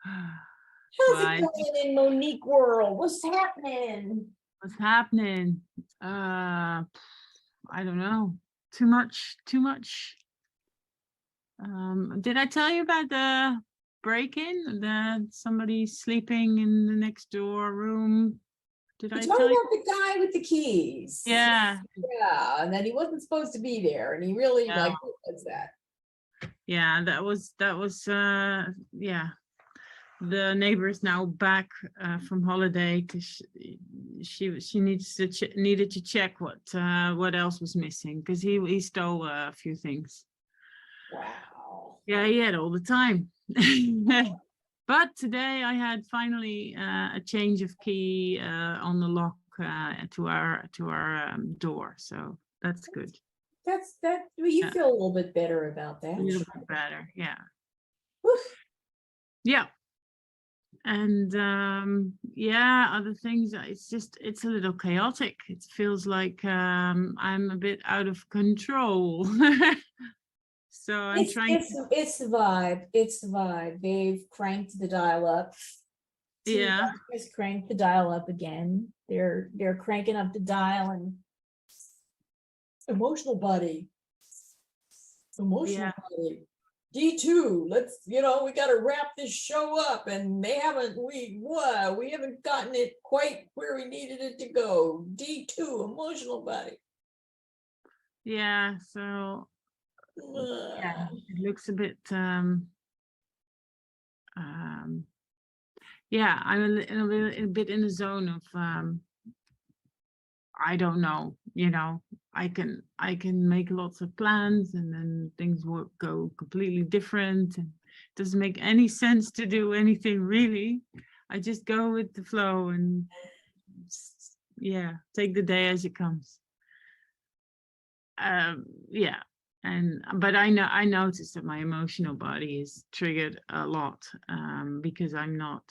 How's it But going in Monique world? What's happening? what's happening? I don't know. Too much, too much. Did I tell you about the break-in? That somebody sleeping in the next door room? Did You I told tell you? about the guy with the keys. Yeah, Yeah, and then he wasn't supposed to be there, and he really yeah, who was that? yeah. Yeah. The neighbor is now back from holiday because she needed to check what else was missing because he stole a few things. Wow. Yeah, he had all the time. But today I had finally a change of key on the lock to our door, so that's good. That. Well, you Yeah, feel a little bit better about a that. little bit better. Yeah, Oof. yeah. And yeah, other things, it's a little chaotic. It feels like I'm a bit out of control. So I'm trying to, It's the vibe. It's the vibe. They've cranked the dial up. T yeah, has cranked the dial up again. They're cranking up the dial and emotional buddy. Emotional yeah, buddy. D2, let's, we got to wrap this show up, and we haven't gotten it quite where we needed it to go. D2, emotional buddy. yeah. So yeah, it looks a bit um yeah, I'm a bit in the zone of I don't know, I can make lots of plans and then things will go completely different and it doesn't make any sense to do anything really. I just go with the flow and yeah, take the day as it comes. Yeah. But I noticed that my emotional body is triggered a lot because I'm not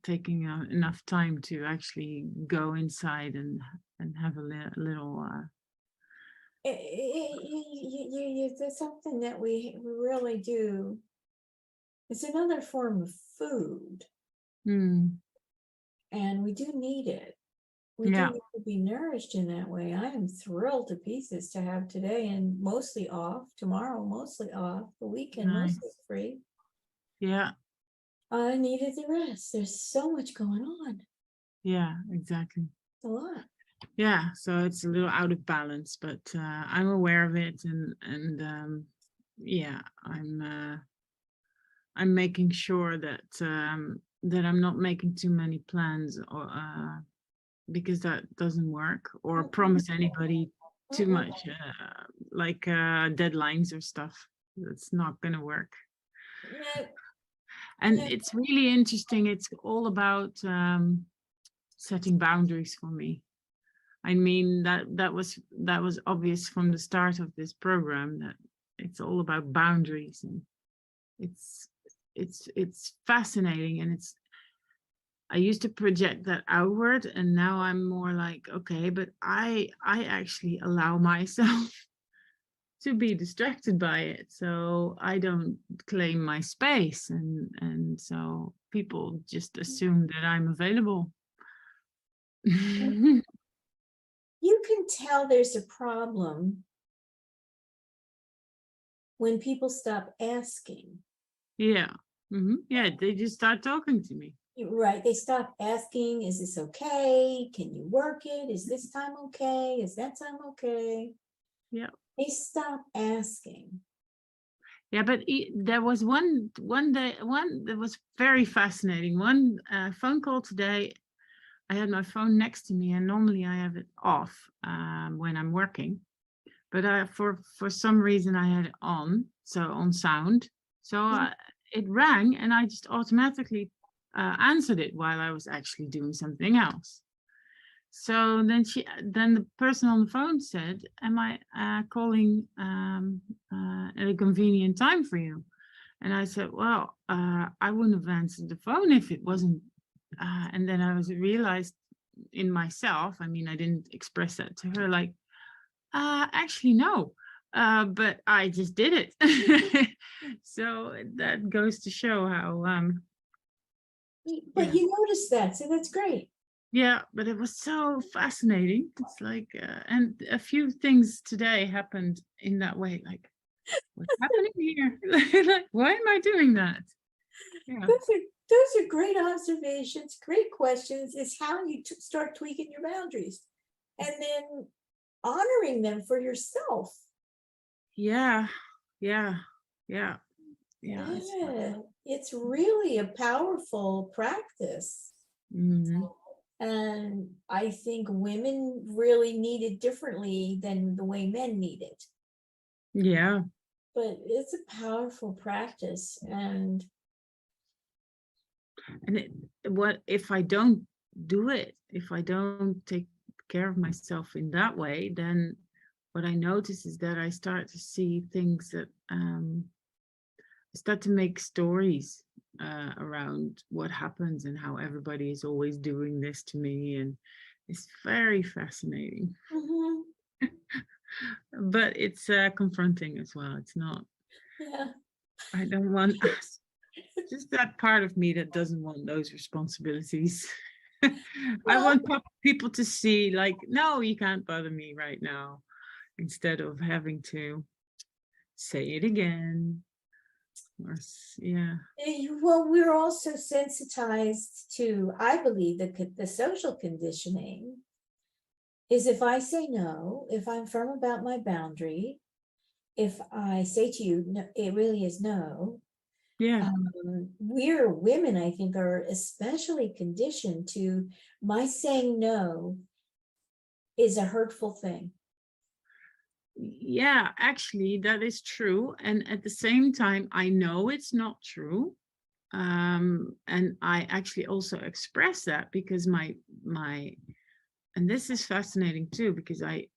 taking enough time to actually go inside and have a little There's something that we really do. It's another form of food, mm, and we do need it. We do yeah, need to be nourished in that way. I am thrilled to pieces to have today and mostly off, tomorrow mostly off, the weekend mostly nice, free. yeah, I needed the rest. There's so much going on. yeah, exactly, It's a lot. yeah. So it's a little out of balance, but I'm aware of it and yeah, I'm making sure that I'm not making too many plans or because that doesn't work or promise anybody too much like deadlines or stuff. That's not going to work. No, And no. it's really interesting. It's all about setting boundaries for me. I mean that was obvious from the start of this program that it's all about boundaries and it's it's fascinating and I used to project that outward and now I'm more like, okay, but I actually allow myself to be distracted by it. So I don't claim my space and so people just assume that I'm available. You can tell there's a problem when people stop asking. Yeah. Yeah, they just start talking to me. Right. They stop asking, is this okay? Can you work it? Is this time okay? Is that time okay? Yeah. They stop asking. Yeah, but there was one day one that was very fascinating. One phone call today. I had my phone next to me, and normally I have it off when I'm working. But for some reason I had it on, so on sound. So it rang, and I just automatically answered it while I was actually doing something else. So then the person on the phone said, "Am I calling at a convenient time for you?" And I said, "Well, I wouldn't have answered the phone if it wasn't." And then I realized in myself. I mean, I didn't express that to her, like, actually, no. But I just did it. So that goes to show how, But yeah. you noticed that, so that's great. Yeah, but it was so fascinating. It's like, and a few things today happened in that way. Like, what's happening here? Like, why am I doing that? Yeah. Those are great observations, great questions. Is how you start tweaking your boundaries, and then honoring them for yourself. Yeah. Yeah. Yeah. Yeah. Yeah, it's really a powerful practice. Mhm. And I think women really need it differently than the way men need it. Yeah. But it's a powerful practice. And And what if I don't do it? If I don't take care of myself in that way, then what I notice is that I start to see things that, I start to make stories around what happens and how everybody is always doing this to me, and it's very fascinating. mhm, But it's confronting as well. It's not. yeah, I don't want just that part of me that doesn't want those responsibilities. I well, want people to see, like, no, you can't bother me right now, instead of having to say it again. Or yeah. well, we're also sensitized to, I believe, the social conditioning is if I say no, if I'm firm about my boundary, if I say to you, no, it really is no. Yeah. We're women, I think, are especially conditioned to my saying no is a hurtful thing. Yeah, actually, that is true. And at the same time, I know it's not true. And I actually also express that because and this is fascinating too, because I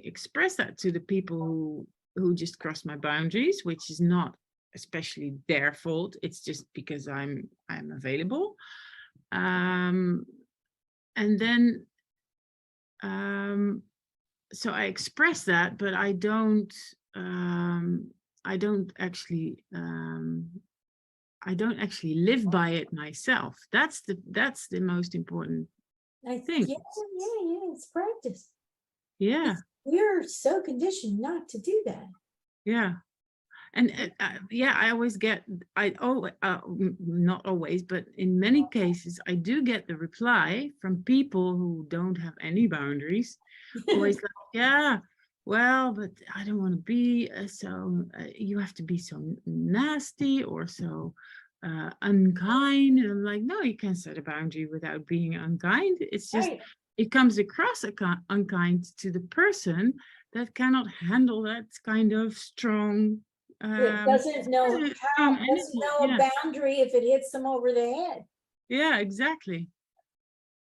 express that to the people who just cross my boundaries, which is not especially their fault. It's just because I'm available. Um, and then so I express that, but I don't actually I don't actually live by it myself. That's the most important thing. Yeah, yeah, yeah, it's practice. Yeah, We're so conditioned not to do that. yeah. And yeah, I always get, not always, but in many cases, I do get the reply from people who don't have any boundaries. Always like, yeah, well, but I don't want to be so, you have to be so nasty or so unkind. And I'm like, no, you can set a boundary without being unkind. It's just, Right. it comes across unkind to the person that cannot handle that kind of strong, It doesn't know how, strong doesn't energy. know a Yeah, boundary if it hits them over the head. yeah, exactly.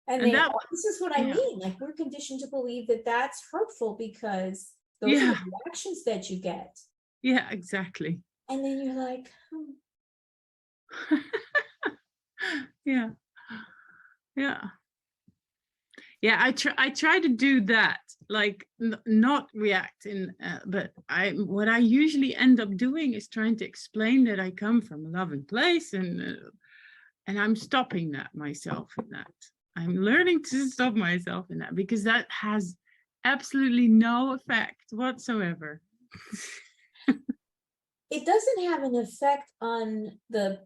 And And they, that, this is what I yeah, mean. Like, we're conditioned to believe that that's hurtful because those are yeah, the reactions that you get. yeah, exactly. And then you're like, Yeah, yeah, yeah. I try to do that, like not react in, but what I usually end up doing is trying to explain that I come from a loving place, and I'm stopping that myself in that. I'm learning to stop myself in that, because that has absolutely no effect whatsoever. it doesn't have an effect on the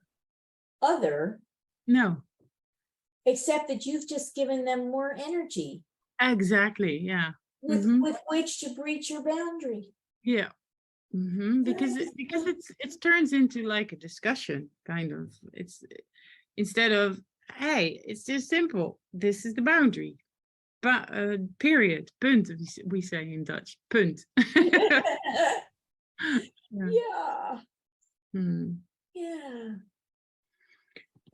other, No, except that you've just given them more energy exactly. Yeah. with Hmm. with which to breach your boundary. Yeah. Because it turns into like a discussion, kind of. It's instead of, hey, it's just simple. This is the boundary. But period. Punt. We say in Dutch. Punt. Yeah. Yeah, Hmm. yeah.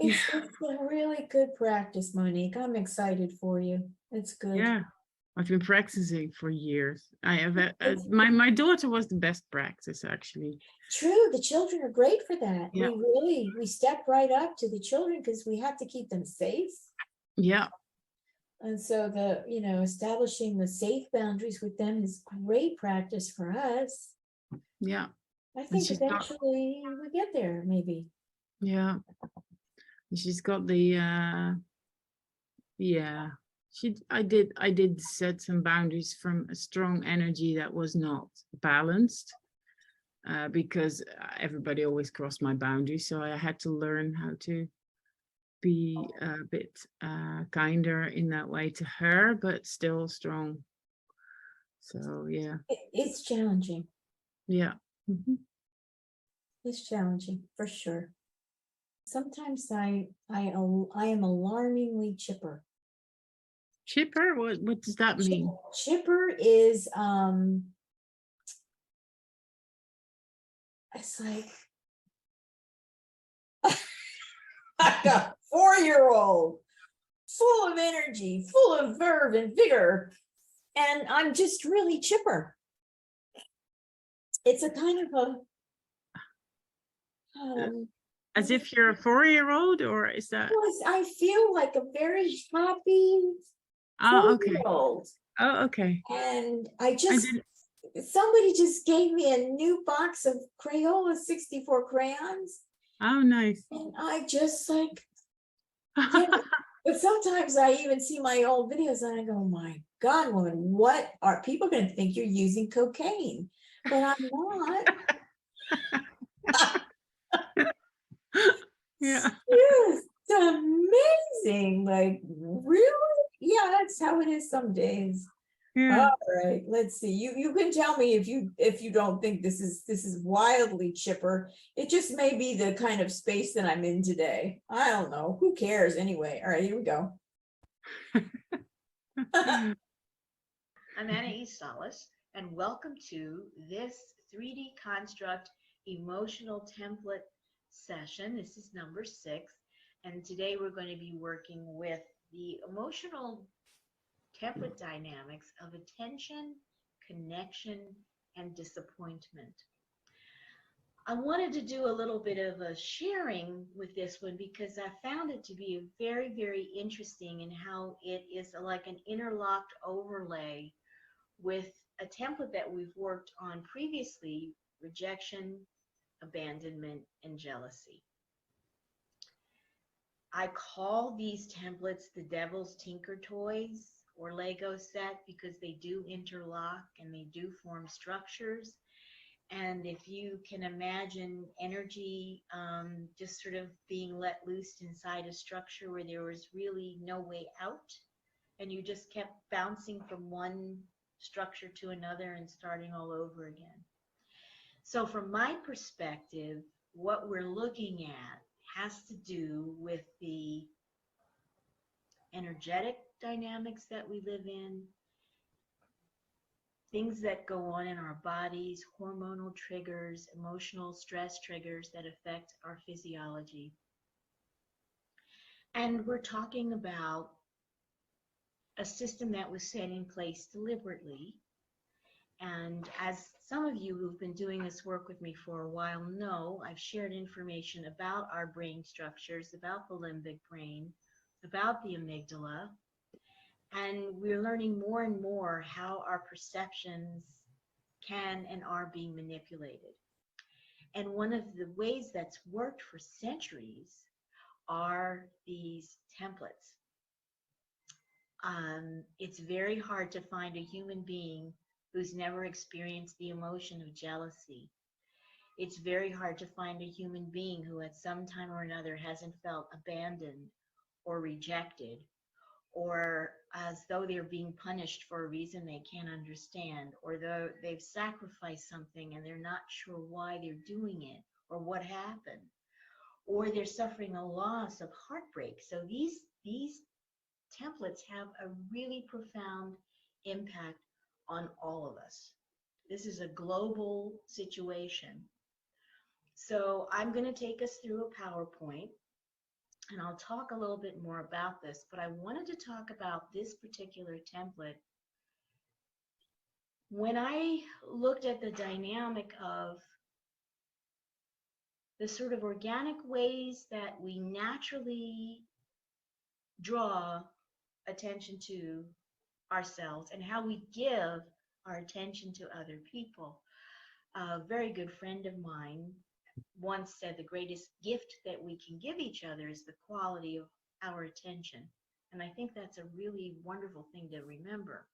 Yeah. It's a really good practice, Monique. I'm excited for you. It's good. Yeah. I've been practicing for years. I have It's my daughter was the best practice, actually. true. The children are great for that. Yeah. We step right up to the children because we have to keep them safe. Yeah. And so establishing the safe boundaries with them is great practice for us. Yeah. I And think she's got, eventually we get there, maybe. yeah. And she's got the, yeah. I did set some boundaries from a strong energy that was not balanced. Because everybody always crossed my boundaries, so I had to learn how to be a bit kinder in that way to her, but still strong. So yeah, It's challenging. yeah. Mhm. It's challenging for sure. Sometimes I am alarmingly chipper. Chipper, what does that mean? Chipper is it's like I got 4-year-old full of energy, full of verve and vigor, and I'm just really chipper. It's a kind of a As if you're a 4-year-old, or is that? I feel like a very happy Oh, okay. 4-year-old. Oh, okay. And didn't. somebody just gave me a new box of Crayola 64 crayons. Oh, nice. And I just like, yeah. But sometimes I even see my old videos and I go, my God, woman, what are people going to think you're using cocaine? But I'm not. Yeah. Yes, it's amazing. Like, really? Yeah, that's how it is some days. Yeah. All right, let's see. You can tell me if you don't think this is wildly chipper. It just may be the kind of space that I'm in today. I don't know. Who cares anyway? All right, here we go. I'm Anna E. Salas, and welcome to this 3D construct emotional template session. This is number 6, and today we're going to be working with the emotional template dynamics of attention, connection, and disappointment. I wanted to do a little bit of a sharing with this one because I found it to be very, very interesting in how it is like an interlocked overlay with a template that we've worked on previously: rejection, abandonment, and jealousy. I call these templates the devil's tinker toys or Lego set because they do interlock and they do form structures. And if you can imagine energy just sort of being let loose inside a structure where there was really no way out, and you just kept bouncing from one structure to another and starting all over again. So from my perspective, what we're looking at has to do with the energetic dynamics that we live in, things that go on in our bodies, hormonal triggers, emotional stress triggers that affect our physiology. And we're talking about a system that was set in place deliberately. And as some of you who've been doing this work with me for a while know, I've shared information about our brain structures, about the limbic brain, about the amygdala, and we're learning more and more how our perceptions can and are being manipulated. And one of the ways that's worked for centuries are these templates. It's very hard to find a human being who's never experienced the emotion of jealousy. It's very hard to find a human being who at some time or another hasn't felt abandoned or rejected, or as though they're being punished for a reason they can't understand, or though they've sacrificed something and they're not sure why they're doing it or what happened, or they're suffering a loss of heartbreak. So these templates have a really profound impact on all of us. This is a global situation. So I'm going to take us through a PowerPoint, and I'll talk a little bit more about this, but I wanted to talk about this particular template. When I looked at the dynamic of the sort of organic ways that we naturally draw attention to ourselves and how we give our attention to other people, a very good friend of mine once said the greatest gift that we can give each other is the quality of our attention. And I think that's a really wonderful thing to remember.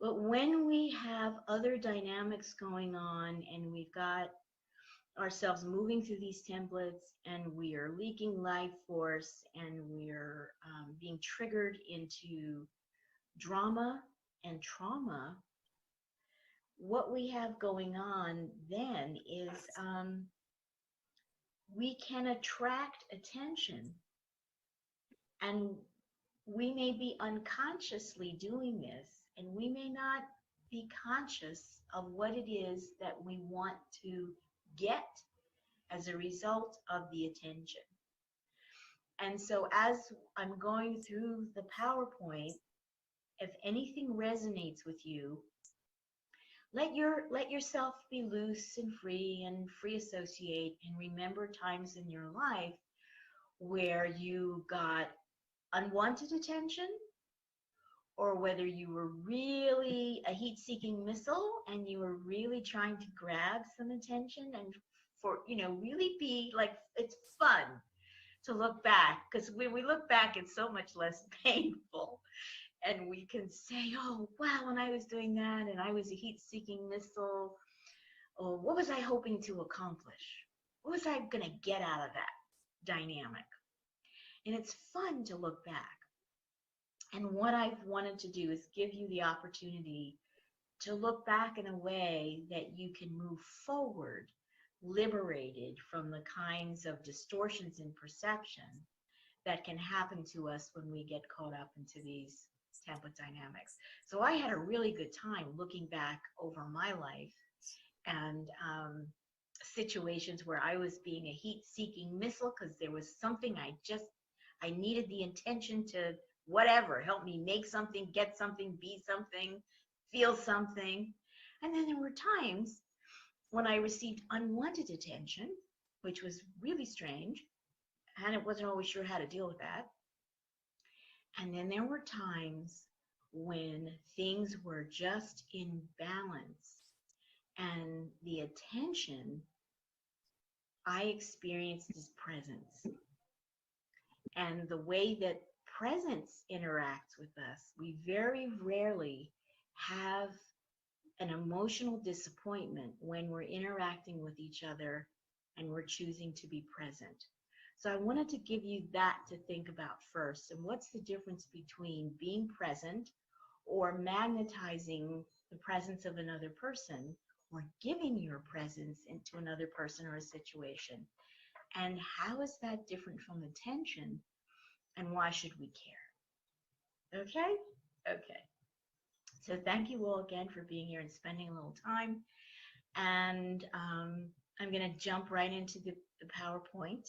But when we have other dynamics going on and we've got ourselves moving through these templates and we are leaking life force and we're being triggered into drama and trauma, what we have going on then is we can attract attention, and we may be unconsciously doing this, and we may not be conscious of what it is that we want to get as a result of the attention. And so as I'm going through the PowerPoint, if anything resonates with you, let yourself be loose and free associate, and remember times in your life where you got unwanted attention, or whether you were really a heat-seeking missile and you were really trying to grab some attention, and for, really be like, it's fun to look back, because when we look back, it's so much less painful. And we can say, oh, wow, when I was doing that and I was a heat-seeking missile, oh, what was I hoping to accomplish? What was I going to get out of that dynamic? And it's fun to look back. And what I've wanted to do is give you the opportunity to look back in a way that you can move forward, liberated from the kinds of distortions in perception that can happen to us when we get caught up into these template dynamics. So I had a really good time looking back over my life and situations where I was being a heat-seeking missile because there was something I needed the intention to whatever, help me make something, get something, be something, feel something. And then there were times when I received unwanted attention, which was really strange, and it wasn't always sure how to deal with that. And then there were times when things were just in balance, and the attention I experienced as presence. And the way that presence interacts with us, we very rarely have an emotional disappointment when we're interacting with each other and we're choosing to be present. So I wanted to give you that to think about first. And what's the difference between being present or magnetizing the presence of another person, or giving your presence into another person or a situation? And how is that different from attention? And why should we care? Okay? Okay. So thank you all again for being here and spending a little time. And I'm going to jump right into the PowerPoint.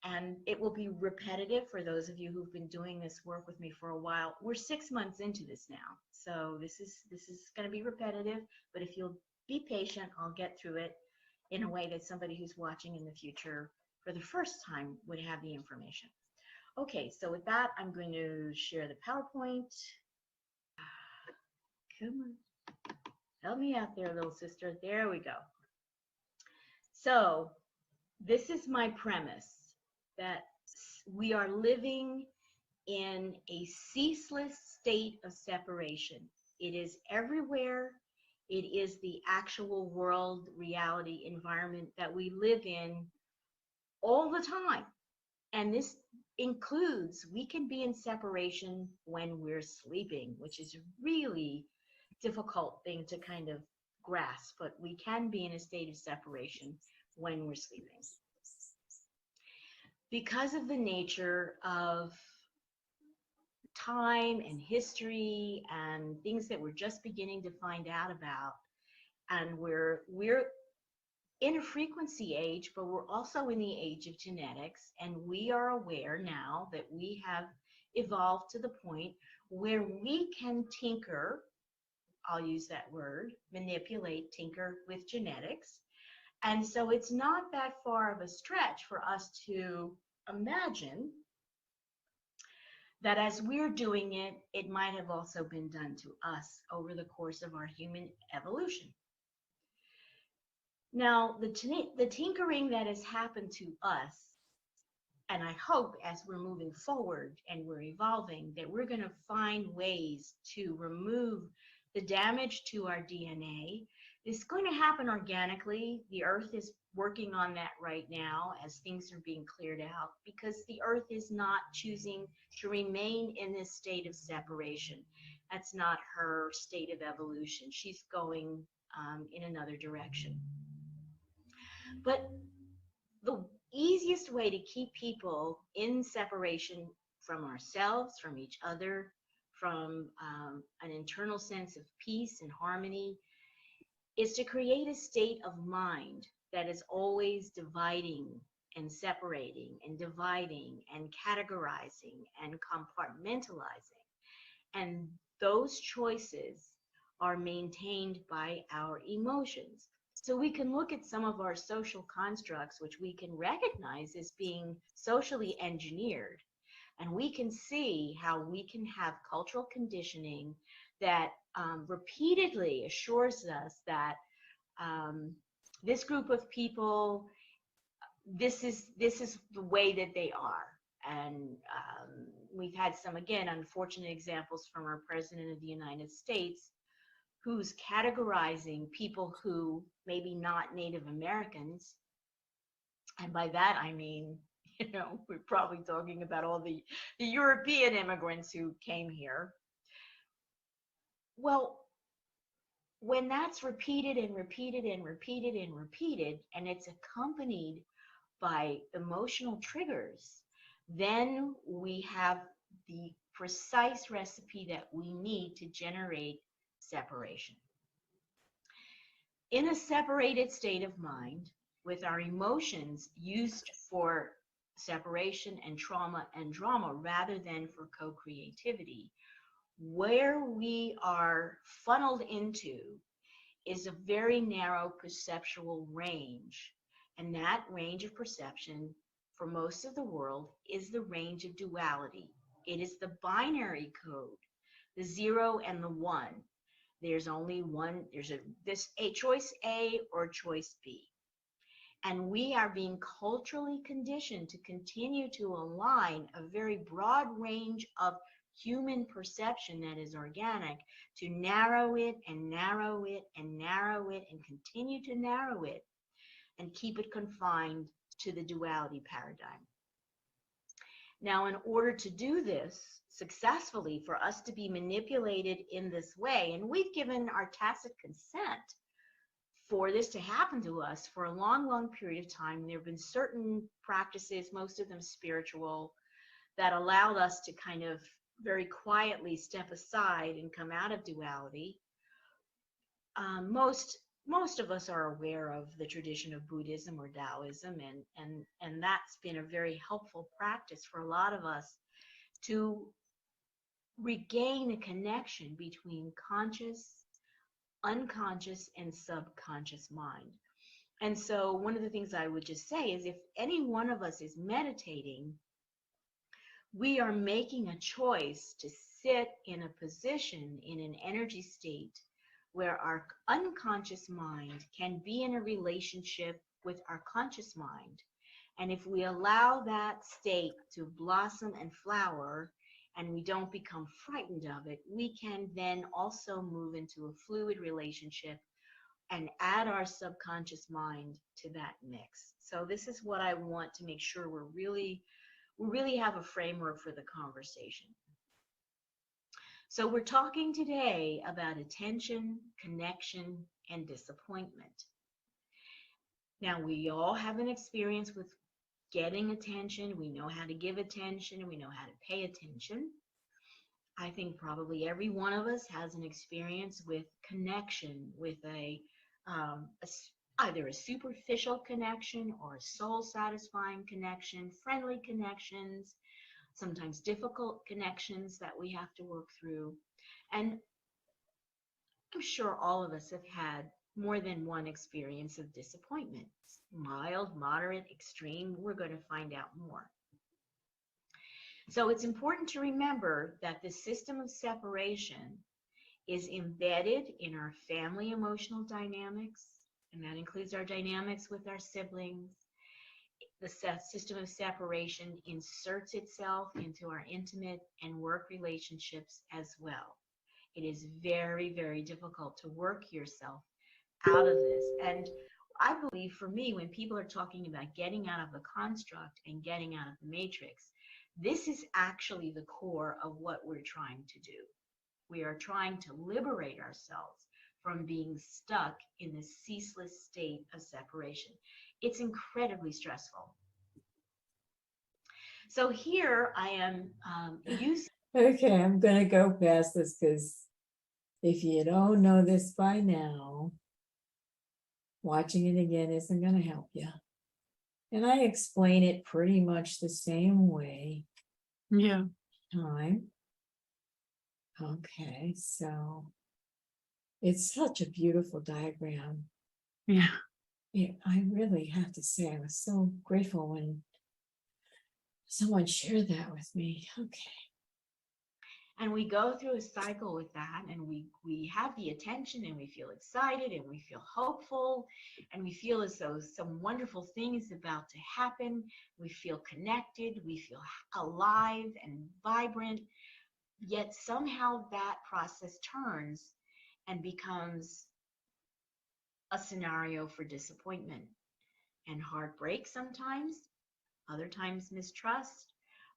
And it will be repetitive for those of you who've been doing this work with me for a while. We're 6 months into this now. So this is going to be repetitive. But if you'll be patient, I'll get through it in a way that somebody who's watching in the future for the first time would have the information. Okay, so with that, I'm going to share the PowerPoint. Come on. Help me out there, little sister. There we go. So this is my premise, that we are living in a ceaseless state of separation. It is everywhere. It is the actual world, reality, environment that we live in all the time. And this includes, we can be in separation when we're sleeping, which is a really difficult thing to kind of grasp, but we can be in a state of separation when we're sleeping. Because of the nature of time and history and things that we're just beginning to find out about, and we're in a frequency age, but we're also in the age of genetics, and we are aware now that we have evolved to the point where we can tinker, I'll use that word, manipulate, tinker with genetics. And so it's not that far of a stretch for us to imagine that as we're doing it, it might have also been done to us over the course of our human evolution. Now, the tinkering that has happened to us, and I hope as we're moving forward and we're evolving, that we're going to find ways to remove the damage to our DNA. It's going to happen organically. The earth is working on that right now as things are being cleared out, because the earth is not choosing to remain in this state of separation. That's not her state of evolution. She's going in another direction. But the easiest way to keep people in separation from ourselves, from each other, from an internal sense of peace and harmony, is to create a state of mind that is always dividing and separating and dividing and categorizing and compartmentalizing. And those choices are maintained by our emotions. So we can look at some of our social constructs, which we can recognize as being socially engineered, and we can see how we can have cultural conditioning that repeatedly assures us that this group of people, this is the way that they are. And we've had some, again, unfortunate examples from our President of the United States, who's categorizing people who maybe not Native Americans. And by that, I mean, we're probably talking about all the European immigrants who came here. Well, when that's repeated and repeated and repeated and repeated, and it's accompanied by emotional triggers, then we have the precise recipe that we need to generate separation. In a separated state of mind, with our emotions used for separation and trauma and drama rather than for co-creativity, where we are funneled into is a very narrow perceptual range. And that range of perception for most of the world is the range of duality. It is the binary code, the 0 and the 1. There's only one, there's a choice A or choice B. And we are being culturally conditioned to continue to align a very broad range of human perception that is organic, to narrow it and narrow it and narrow it and continue to narrow it and keep it confined to the duality paradigm. Now, in order to do this successfully, for us to be manipulated in this way, and we've given our tacit consent for this to happen to us for a long, long period of time. There have been certain practices, most of them spiritual, that allowed us to kind of very quietly step aside and come out of duality. Most of us are aware of the tradition of Buddhism or Taoism, and that's been a very helpful practice for a lot of us to regain a connection between conscious, unconscious, and subconscious mind. And so one of the things I would just say is, if any one of us is meditating, we are making a choice to sit in a position, in an energy state, where our unconscious mind can be in a relationship with our conscious mind. And if we allow that state to blossom and flower, and we don't become frightened of it, we can then also move into a fluid relationship and add our subconscious mind to that mix. So this is what I want to make sure we really have a framework for the conversation. So we're talking today about attention, connection, and disappointment. Now, we all have an experience with getting attention. We know how to give attention. We know how to pay attention. I think probably every one of us has an experience with connection, with either a superficial connection or a soul-satisfying connection, friendly connections, sometimes difficult connections that we have to work through. And I'm sure all of us have had more than one experience of disappointment. Mild, moderate, extreme, we're going to find out more. So it's important to remember that the system of separation is embedded in our family emotional dynamics, and that includes our dynamics with our siblings. The system of separation inserts itself into our intimate and work relationships as well. It is very, very difficult to work yourself out of this. And I believe for me, when people are talking about getting out of the construct and getting out of the matrix, this is actually the core of what we're trying to do. We are trying to liberate ourselves from being stuck in this ceaseless state of separation. It's incredibly stressful. So here I am using. Okay, I'm gonna go past this because if you don't know this by now, watching it again isn't gonna help you. And I explain it pretty much the same way. Yeah. Time. Okay, so it's such a beautiful diagram. Yeah. I really have to say, I was so grateful when someone shared that with me. Okay. And we go through a cycle with that, and we have the attention, and we feel excited, and we feel hopeful, and we feel as though some wonderful thing is about to happen. We feel connected, we feel alive and vibrant, yet somehow that process turns and becomes a scenario for disappointment and heartbreak sometimes, other times mistrust,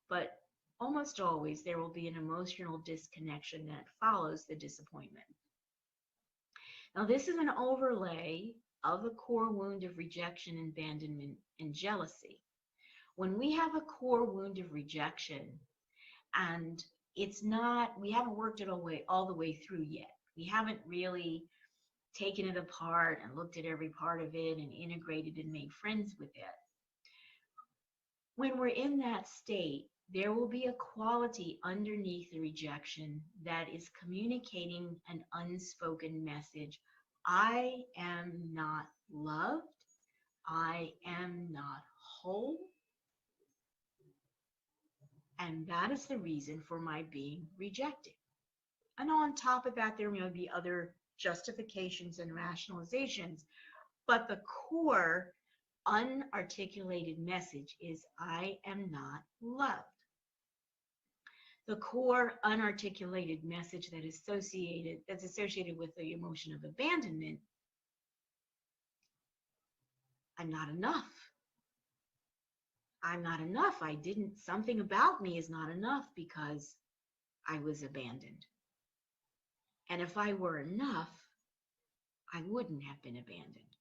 but almost always there will be an emotional disconnection that follows the disappointment. Now, this is an overlay of the core wound of rejection, abandonment, and jealousy. When we have a core wound of rejection, and it's not, we haven't worked it all the way through yet. We haven't really taken it apart and looked at every part of it and integrated and made friends with it. When we're in that state, there will be a quality underneath the rejection that is communicating an unspoken message. I am not loved. I am not whole. And that is the reason for my being rejected. And on top of that, there may be other justifications and rationalizations, but the core unarticulated message is I am not loved. The core unarticulated message that's associated with the emotion of abandonment, I'm not enough. I'm not enough. Something about me is not enough because I was abandoned. And if I were enough, I wouldn't have been abandoned.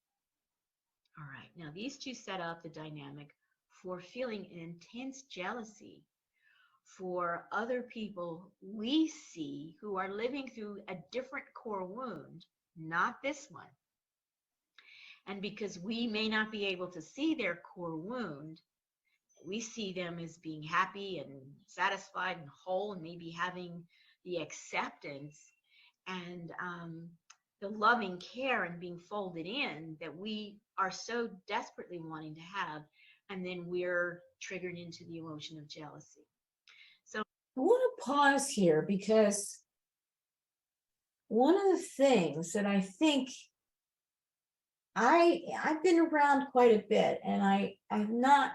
All right, now these two set up the dynamic for feeling an intense jealousy for other people we see who are living through a different core wound, not this one. And because we may not be able to see their core wound, we see them as being happy and satisfied and whole and maybe having the acceptance and the loving care and being folded in that we are so desperately wanting to have. And then we're triggered into the emotion of jealousy. So I want to pause here because one of the things that I think I've been around quite a bit, and I've not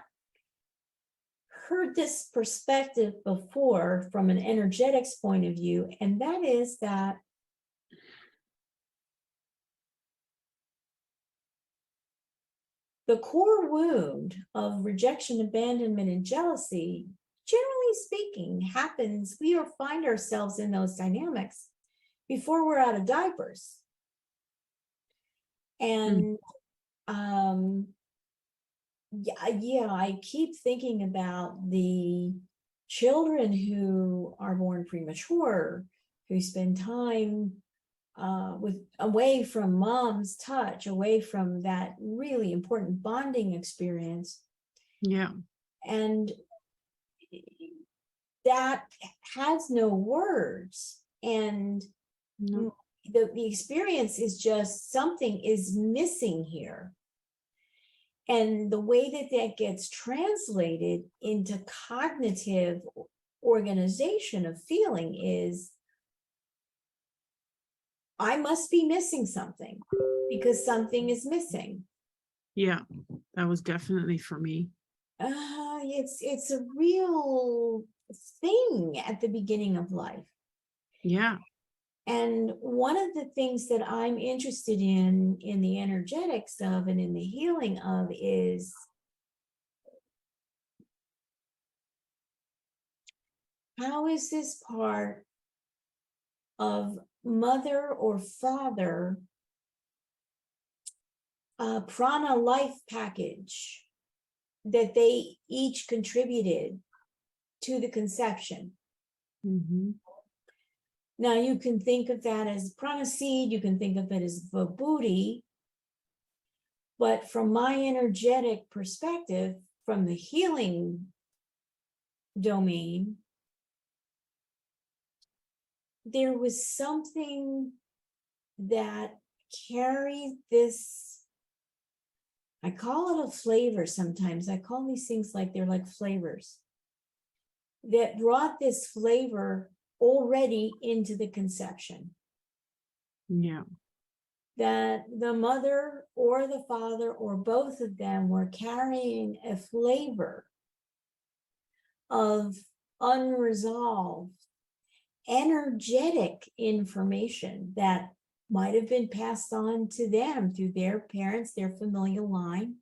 heard this perspective before from an energetics point of view, and that is that the core wound of rejection, abandonment, and jealousy, generally speaking, happens, we find ourselves in those dynamics before we're out of diapers. And yeah, I keep thinking about the children who are born premature, who spend time away from mom's touch, away from that really important bonding experience. Yeah. And that has no words. And No. the experience is just something is missing here. And the way that gets translated into cognitive organization of feeling is I must be missing something because something is missing. Yeah, that was definitely for me. It's a real thing at the beginning of life. Yeah. And one of the things that I'm interested in the energetics of and in the healing of is how is this part of mother or father prana life package that they each contributed to the conception. Mm-hmm. Now you can think of that as prana seed, you can think of it as vibhuti, but from my energetic perspective, from the healing domain, there was something that carried this, I call it a flavor sometimes. I call these things like they're like flavors that brought this flavor already into the conception. Yeah. That the mother or the father or both of them were carrying a flavor of unresolved, energetic information that might have been passed on to them through their parents, their familial line,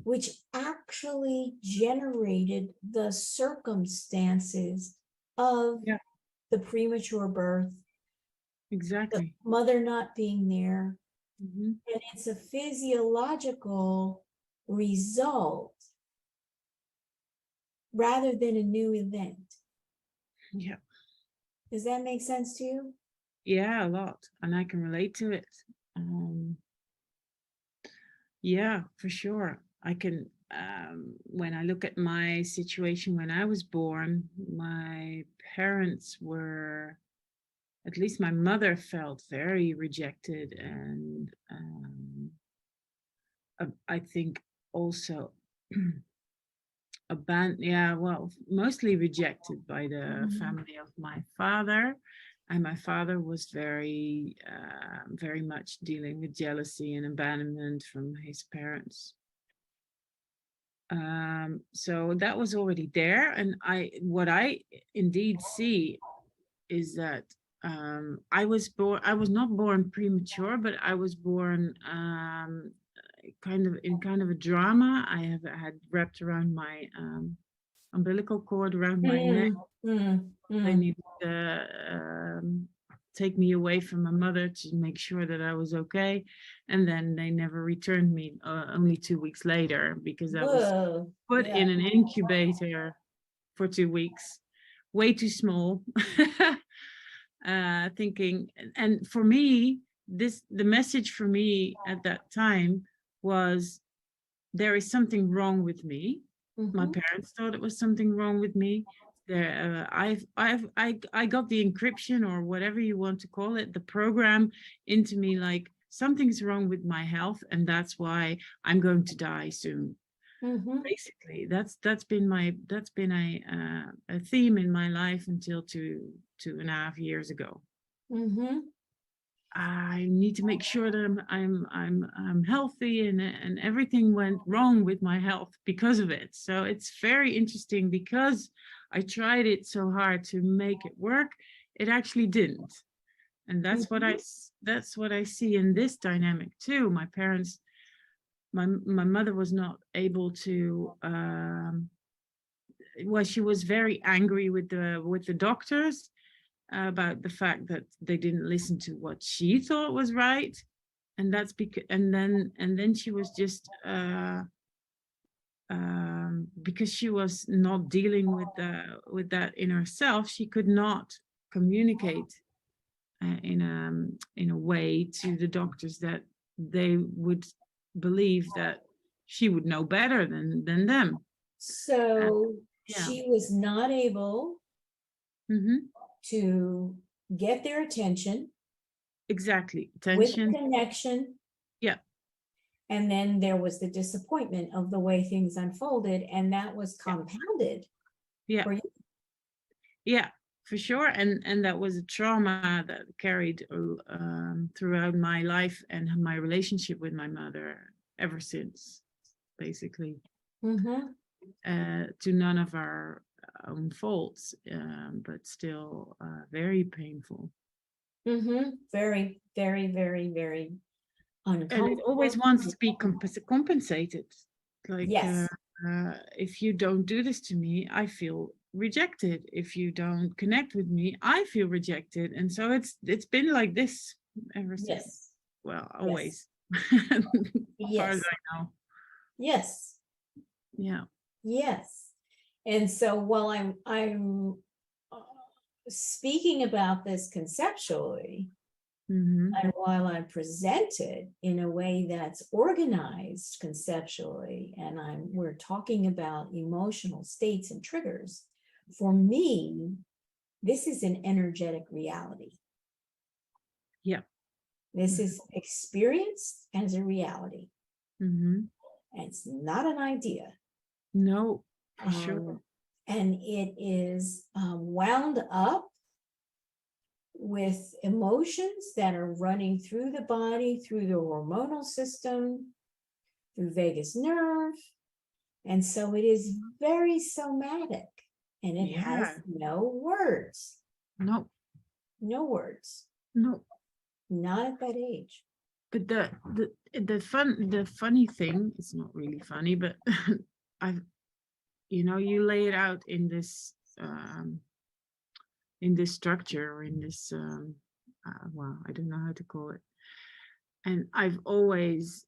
which actually generated the circumstances of Yeah. the premature birth, the Exactly. mother not being there. Mm-hmm. And it's a physiological result rather than a new event. Yeah. Does that make sense to you? Yeah, a lot. And I can relate to it. Yeah, for sure. I can, when I look at my situation when I was born, my parents were, at least my mother felt very rejected and I think also abandoned, yeah, well, mostly rejected by the family of my father. And my father was very much dealing with jealousy and abandonment from his parents. So that was already there. And what I indeed see is that I was not born premature, but I was born kind of a drama. I have had wrapped around my umbilical cord around my neck. They needed to take me away from my mother to make sure that I was okay. And then they never returned me only 2 weeks later because I was Whoa. put Yeah. in an incubator for 2 weeks, way too small. Thinking, and for me, the message for me at that time was there is something wrong with me. My Mhm. parents thought it was something wrong with me. There, I got the encryption or whatever you want to call it, the program into me like something's wrong with my health, and that's why I'm going to die soon. Mhm. Basically, that's been a theme in my life until 2.5 years ago. Mhm. I need to make sure that I'm healthy, and everything went wrong with my health because of it. So it's very interesting because I tried it so hard to make it work, it actually didn't. And that's what I see in this dynamic too. My parents, my mother was not able to well, she was very angry with the doctors about the fact that they didn't listen to what she thought was right, and that's because and then she was just because she was not dealing with that in herself, she could not communicate in a way to the doctors that they would believe that she would know better than them. So Yeah. she was not able Hmm. to get their attention Exactly. with Attention. connection. Yeah. And then there was the disappointment of the way things unfolded, and that was compounded Yeah. for you. Yeah, For sure, and that was a trauma that carried throughout my life and my relationship with my mother ever since, basically, Mm-hmm. to none of our own faults, but still very painful. Mm-hmm. Very, very, very, very And it uncomfortable. always wants to be compensated. Like, Yes. if you don't do this to me, I feel rejected. If you don't connect with me, I feel rejected. And so it's been like this ever since. Yes. Well, Yes. always. As far as Yes. I know. Yes. Yeah. Yes. And so while I'm speaking about this conceptually, Mm-hmm. and while I present it in a way that's organized conceptually, and we're talking about emotional states and triggers, for me, this is an energetic reality. Yeah. This is experienced as a reality. Mm-hmm. And it's not an idea. No, for sure. And it is wound up with emotions that are running through the body, through the hormonal system, through vagus nerve. And so it is very somatic, and it has no words. No. No words. No. Not at that age. But the funny thing, it's not really funny, but I've, you lay it out in this structure, or in this well, I don't know how to call it. And I've always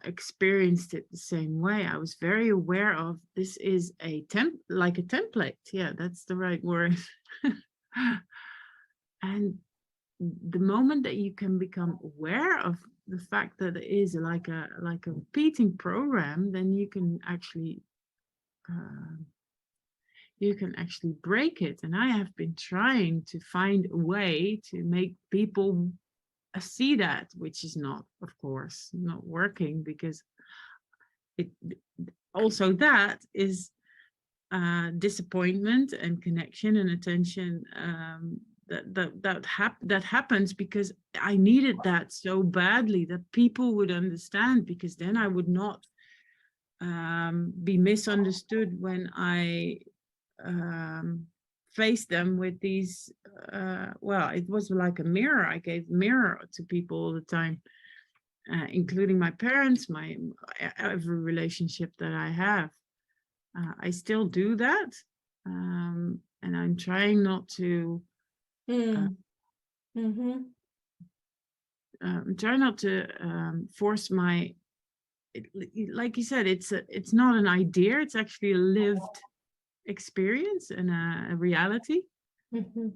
experienced it the same way. I was very aware of this is like a template. Yeah, that's the right word. And the moment that you can become aware of the fact that it is like a repeating program, then you can actually break it. And I have been trying to find a way to make people see that, which is not, of course, not working, because it also, that is disappointment and connection and attention, that happens because I needed that so badly, that people would understand, because then I would not be misunderstood when I face them with these well, it was like a mirror. I gave mirror to people all the time, including my parents, every relationship that I have. I still do that, and I'm trying not to Mm-hmm. try not to force like you said, it's not an idea, it's actually a lived experience and a reality. Mm-hmm.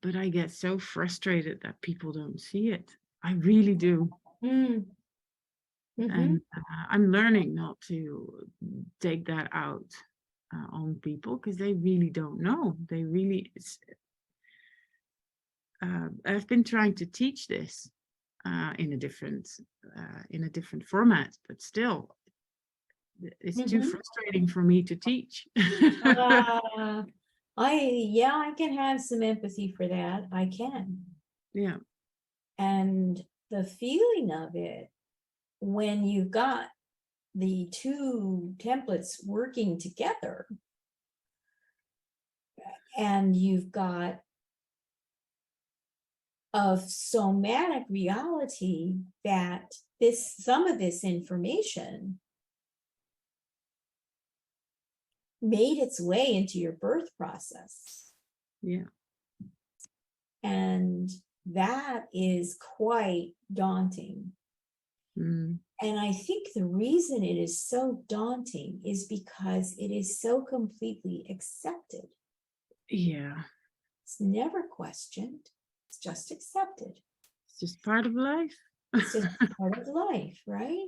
But I get so frustrated that people don't see it. I really do. Mm-hmm. And I'm learning not to take that out on people, because they really don't know. I've been trying to teach this in a different format, but still, it's too frustrating for me to teach. I can have some empathy for that. I can. Yeah. And the feeling of it, when you've got the two templates working together, and you've got a somatic reality that some of this information made its way into your birth process. Yeah. And that is quite daunting. Mm. And I think the reason it is so daunting is because it is so completely accepted. Yeah. It's never questioned. It's just accepted. It's just part of life. It's just part of life, right?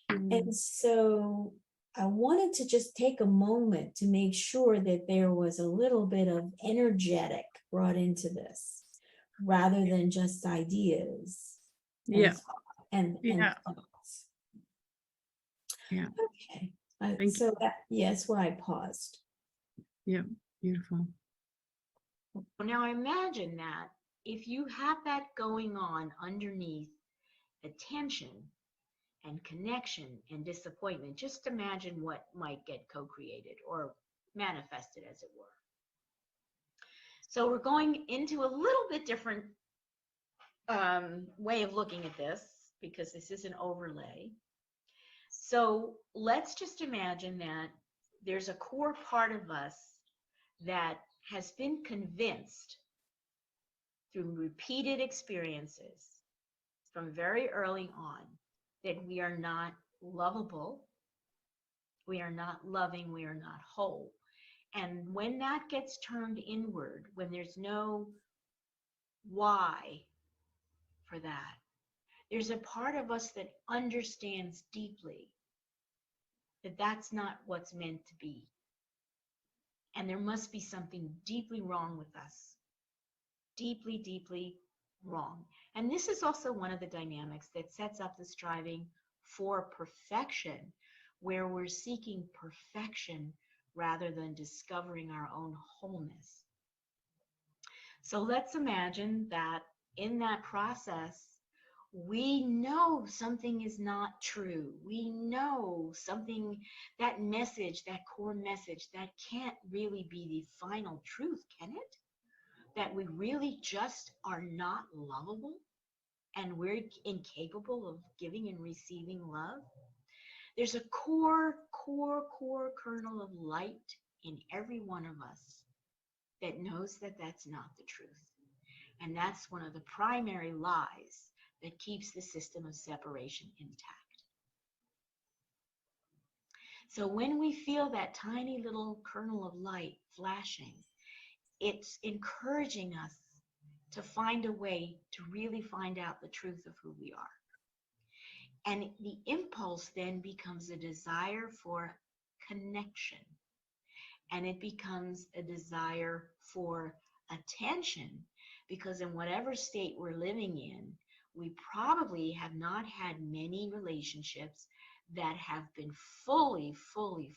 And so I wanted to just take a moment to make sure that there was a little bit of energetic brought into this, rather than just ideas. Yeah. And thoughts. Yeah. Okay. So that's why I paused. Yeah. Beautiful. Now imagine that if you have that going on underneath attention and connection and disappointment, just imagine what might get co-created or manifested, as it were. So we're going into a little bit different way of looking at this, because this is an overlay. So let's just imagine that there's a core part of us that has been convinced through repeated experiences from very early on that we are not lovable, we are not loving, we are not whole. And when that gets turned inward, when there's no why for that, there's a part of us that understands deeply that that's not what's meant to be. And there must be something deeply wrong with us. Deeply, deeply wrong. And this is also one of the dynamics that sets up the striving for perfection, where we're seeking perfection rather than discovering our own wholeness. So let's imagine that in that process, we know something is not true. We know something, that message, that core message, that can't really be the final truth, can it? That we really just are not lovable and we're incapable of giving and receiving love. There's a core kernel of light in every one of us that knows that that's not the truth. And that's one of the primary lies that keeps the system of separation intact. So when we feel that tiny little kernel of light flashing, it's encouraging us to find a way to really find out the truth of who we are. And the impulse then becomes a desire for connection. And it becomes a desire for attention, because in whatever state we're living in, we probably have not had many relationships that have been fully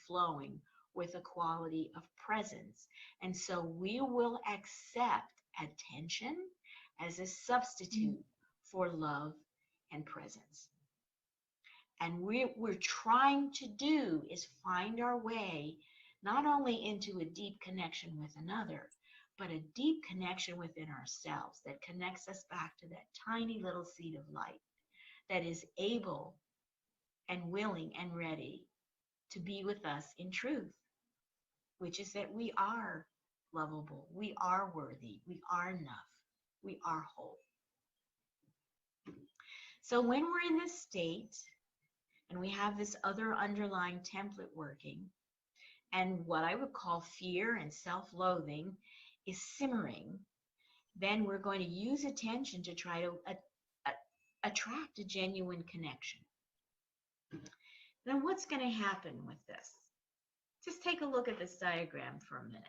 flowing with a quality of presence. And so we will accept attention as a substitute for love and presence. And we're trying to do is find our way not only into a deep connection with another, but a deep connection within ourselves that connects us back to that tiny little seed of light that is able and willing and ready to be with us in truth, which is that we are lovable, we are worthy, we are enough, we are whole. So when we're in this state and we have this other underlying template working, and what I would call fear and self-loathing is simmering, then we're going to use attention to try to attract a genuine connection. Then what's going to happen with this? Just take a look at this diagram for a minute.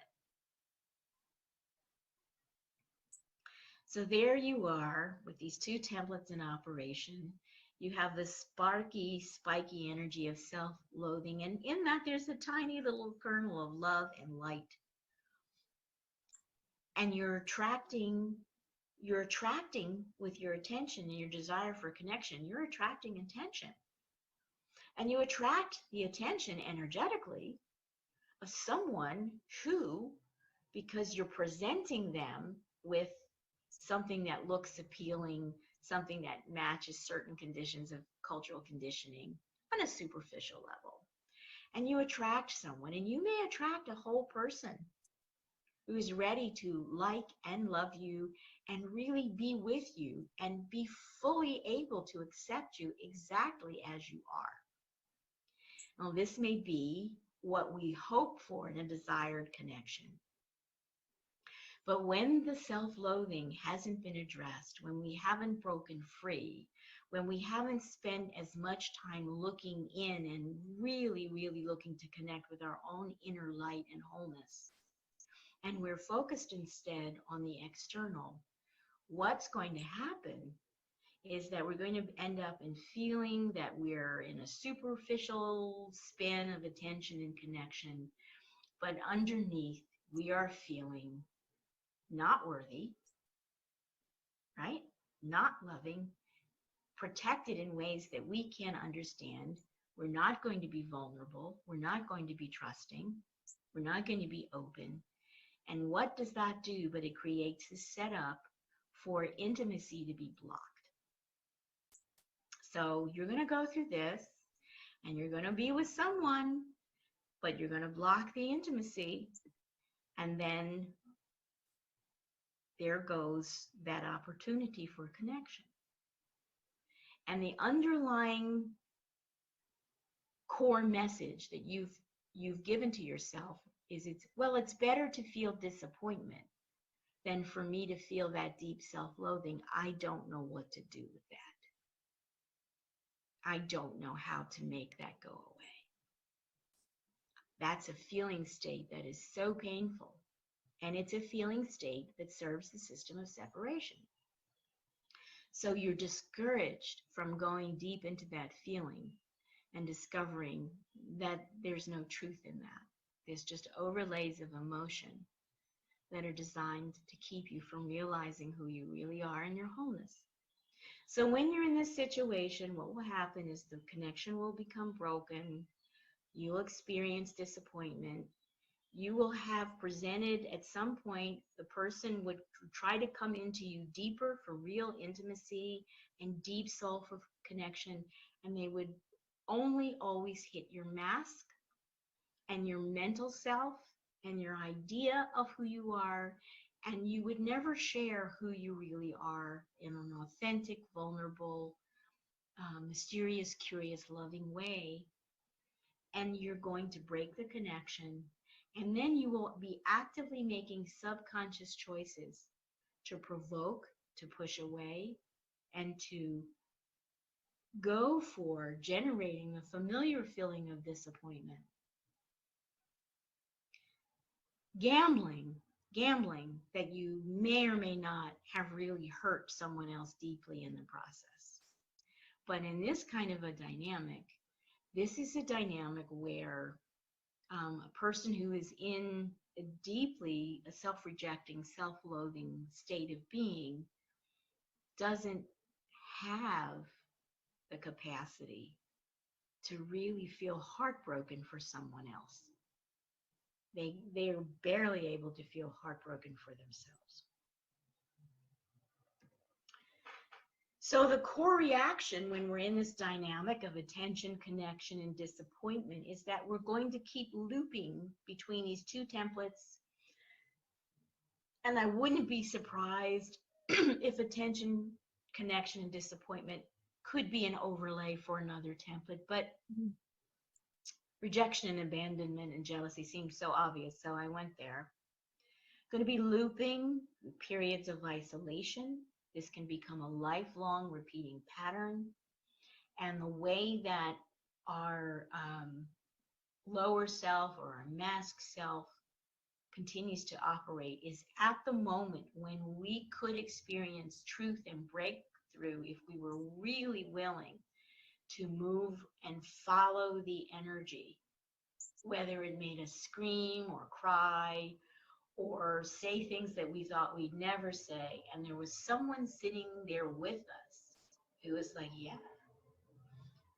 So there you are with these two templates in operation. You have the sparky, spiky energy of self-loathing, and in that there's a tiny little kernel of love and light. And you're attracting with your attention and your desire for connection, you're attracting attention. And you attract the attention energetically of someone who, because you're presenting them with something that looks appealing, something that matches certain conditions of cultural conditioning on a superficial level. And you attract someone, and you may attract a whole person who is ready to like and love you and really be with you and be fully able to accept you exactly as you are. Now, this may be what we hope for in a desired connection. But when the self-loathing hasn't been addressed, when we haven't broken free, when we haven't spent as much time looking in and really looking to connect with our own inner light and wholeness, and we're focused instead on the external, what's going to happen is that we're going to end up in feeling that we're in a superficial spin of attention and connection, but underneath we are feeling not worthy, right? Not loving, protected in ways that we can't understand. We're not going to be vulnerable. We're not going to be trusting. We're not going to be open. And what does that do? But it creates a setup for intimacy to be blocked. So you're going to go through this and you're going to be with someone, but you're going to block the intimacy. And then there goes that opportunity for connection. And the underlying core message that you've given to yourself is it's better to feel disappointment than for me to feel that deep self-loathing. I don't know what to do with that. I don't know how to make that go away. That's a feeling state that is so painful. And it's a feeling state that serves the system of separation. So you're discouraged from going deep into that feeling and discovering that there's no truth in that. There's just overlays of emotion that are designed to keep you from realizing who you really are in your wholeness. So when you're in this situation, what will happen is the connection will become broken. You'll experience disappointment. You will have presented at some point, the person would try to come into you deeper for real intimacy and deep soulful connection, and they would only always hit your mask and your mental self and your idea of who you are, and you would never share who you really are in an authentic, vulnerable, mysterious, curious, loving way. And you're going to break the connection. And then you will be actively making subconscious choices to provoke, to push away, and to go for generating a familiar feeling of disappointment. Gambling that you may or may not have really hurt someone else deeply in the process. But in this kind of a dynamic, this is a dynamic where a person who is in a deeply self-rejecting, self-loathing state of being doesn't have the capacity to really feel heartbroken for someone else. They are barely able to feel heartbroken for themselves. So the core reaction when we're in this dynamic of attention, connection, and disappointment is that we're going to keep looping between these two templates. And I wouldn't be surprised if attention, connection, and disappointment could be an overlay for another template, but rejection and abandonment and jealousy seemed so obvious, so I went there. Going to be looping periods of isolation. This can become a lifelong repeating pattern. And the way that our lower self or our mask self continues to operate is at the moment when we could experience truth and breakthrough if we were really willing to move and follow the energy, whether it made us scream or cry or say things that we thought we'd never say. And there was someone sitting there with us who was like, yeah,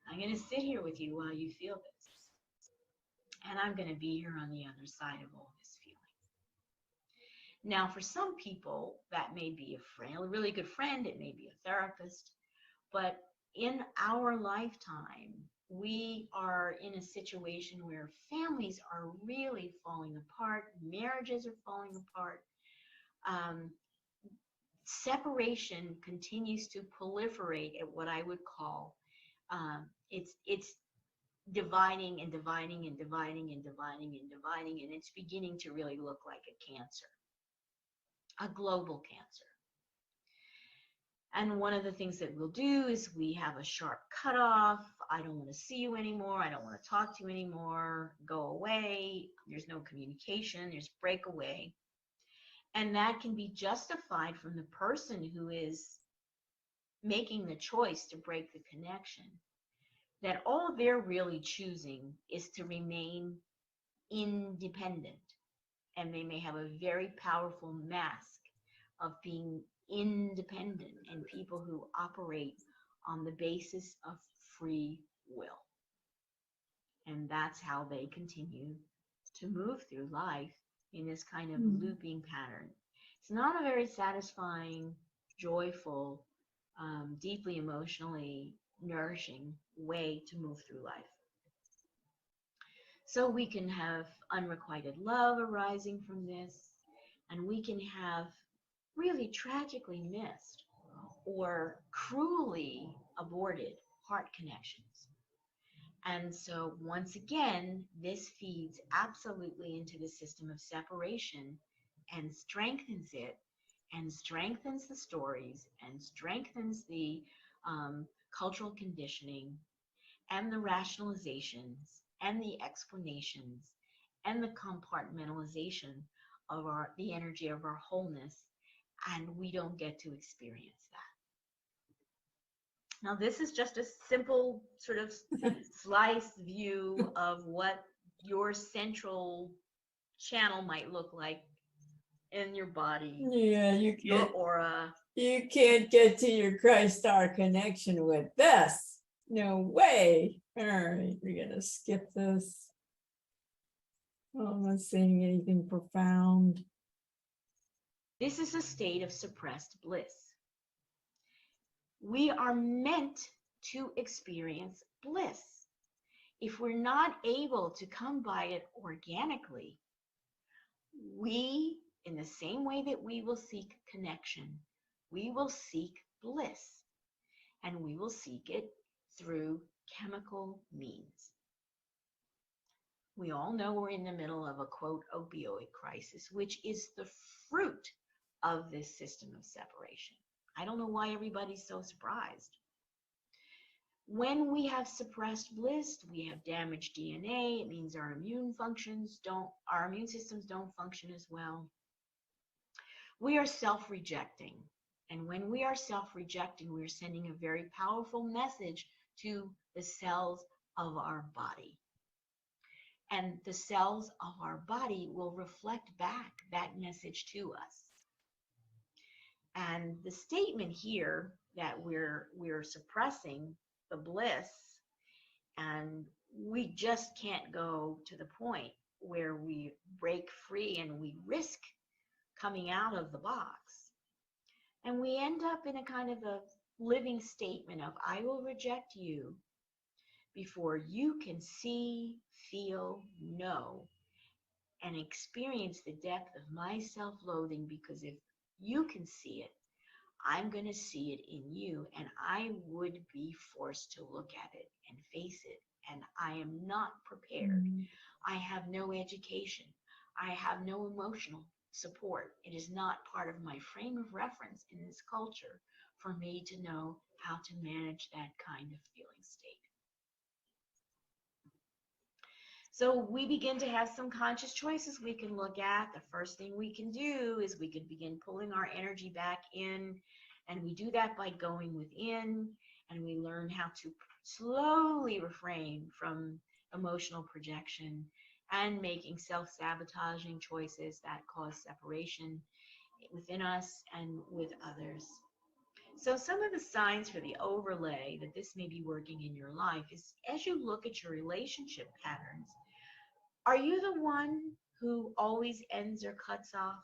I'm going to sit here with you while you feel this. And I'm going to be here on the other side of all this feeling. Now, for some people, that may be a friend, a really good friend. It may be a therapist. But in our lifetime, we are in a situation where families are really falling apart, marriages are falling apart. Separation continues to proliferate at what I would call it's dividing and dividing and dividing and dividing and dividing, and it's beginning to really look like a cancer, a global cancer. And one of the things that we'll do is we have a sharp cutoff. I don't want to see you anymore. I don't want to talk to you anymore. Go away. There's no communication. There's breakaway. And that can be justified from the person who is making the choice to break the connection, that all they're really choosing is to remain independent. And they may have a very powerful mask of being independent and people who operate on the basis of free will. And that's how they continue to move through life in this kind of looping pattern. It's not a very satisfying, joyful, deeply emotionally nourishing way to move through life. So we can have unrequited love arising from this, and we can have really tragically missed or cruelly aborted heart connections. And so once again, this feeds absolutely into the system of separation and strengthens it, and strengthens the stories, and strengthens the cultural conditioning, and the rationalizations, and the explanations, and the compartmentalization of the energy of our wholeness, and we don't get to experience that. Now, this is just a simple sort of sliced view of what your central channel might look like in your body, Yeah, your aura. You can't get to your Christ star connection with this. No way. All right, we're gonna skip this. Oh, I'm not saying anything profound. This is a state of suppressed bliss. We are meant to experience bliss. If we're not able to come by it organically, we, in the same way that we will seek connection, we will seek bliss, and we will seek it through chemical means. We all know we're in the middle of a, quote, opioid crisis, which is the fruit of this system of separation. I don't know why everybody's so surprised. When we have suppressed bliss, we have damaged DNA. It means our immune systems don't function as well. We are self-rejecting. And when we are self-rejecting, we're sending a very powerful message to the cells of our body. And the cells of our body will reflect back that message to us. And the statement here that we're suppressing the bliss, and we just can't go to the point where we break free and we risk coming out of the box. And we end up in a kind of a living statement of, I will reject you before you can see, feel, know, and experience the depth of my self-loathing, because if you can see it, I'm going to see it in you, and I would be forced to look at it and face it, and I am not prepared. I have no education. I have no emotional support. It is not part of my frame of reference in this culture for me to know how to manage that kind of feeling state. So we begin to have some conscious choices we can look at. The first thing we can do is we can begin pulling our energy back in, and we do that by going within, and we learn how to slowly refrain from emotional projection and making self-sabotaging choices that cause separation within us and with others. So some of the signs for the overlay that this may be working in your life is, as you look at your relationship patterns, are you the one who always ends or cuts off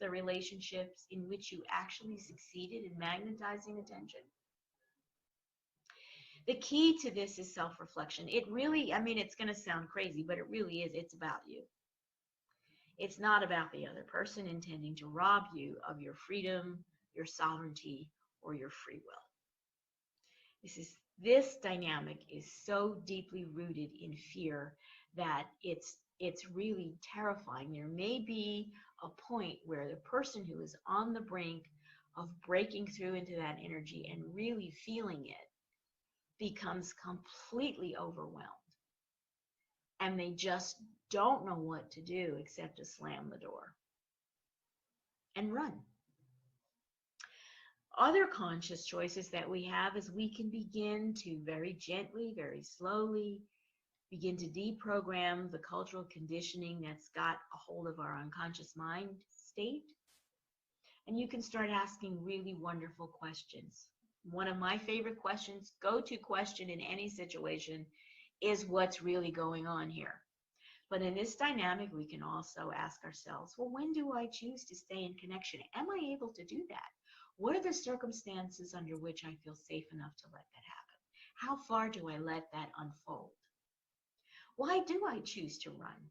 the relationships in which you actually succeeded in magnetizing attention? The key to this is self-reflection. It really, it's going to sound crazy, but it really is. It's about you. It's not about the other person intending to rob you of your freedom, your sovereignty, or your free will. This dynamic is so deeply rooted in fear that it's really terrifying. There may be a point where the person who is on the brink of breaking through into that energy and really feeling it becomes completely overwhelmed, and they just don't know what to do except to slam the door and run. Other conscious choices that we have is we can begin to very gently, very slowly begin to deprogram the cultural conditioning that's got a hold of our unconscious mind state. And you can start asking really wonderful questions. One of my favorite questions, go-to question in any situation, is what's really going on here? But in this dynamic, we can also ask ourselves, well, when do I choose to stay in connection? Am I able to do that? What are the circumstances under which I feel safe enough to let that happen? How far do I let that unfold? Why do I choose to run?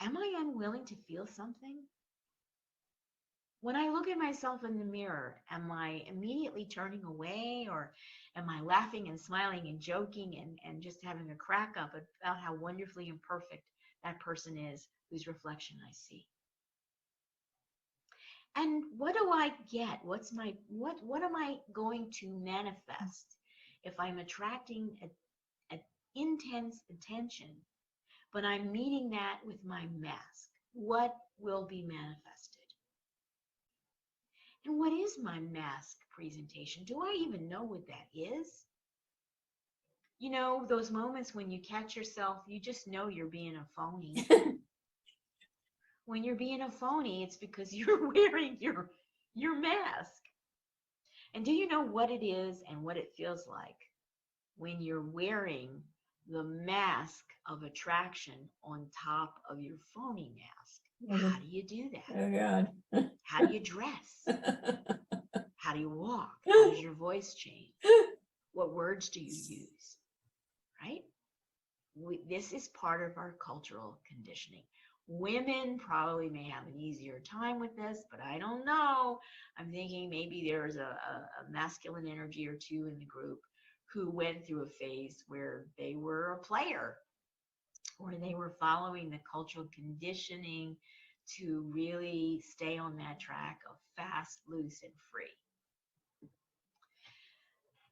Am I unwilling to feel something? When I look at myself in the mirror, am I immediately turning away, or am I laughing and smiling and joking and just having a crack up about how wonderfully imperfect that person is whose reflection I see? And what do I get? What am I going to manifest if I'm attracting a intense attention, but I'm meeting that with my mask? What will be manifested? And what is my mask presentation? Do I even know what that is? You know, those moments when you catch yourself, you just know you're being a phony. When you're being a phony, it's because you're wearing your mask. And do you know what it is and what it feels like when you're wearing the mask of attraction on top of your phony mask? How do you do that? Oh God. How do you dress? How do you walk? How does your voice change? What words do you use? Right? This is part of our cultural conditioning. Women probably may have an easier time with this, but I don't know. I'm thinking maybe there's a masculine energy or two in the group who went through a phase where they were a player, or they were following the cultural conditioning to really stay on that track of fast, loose, and free.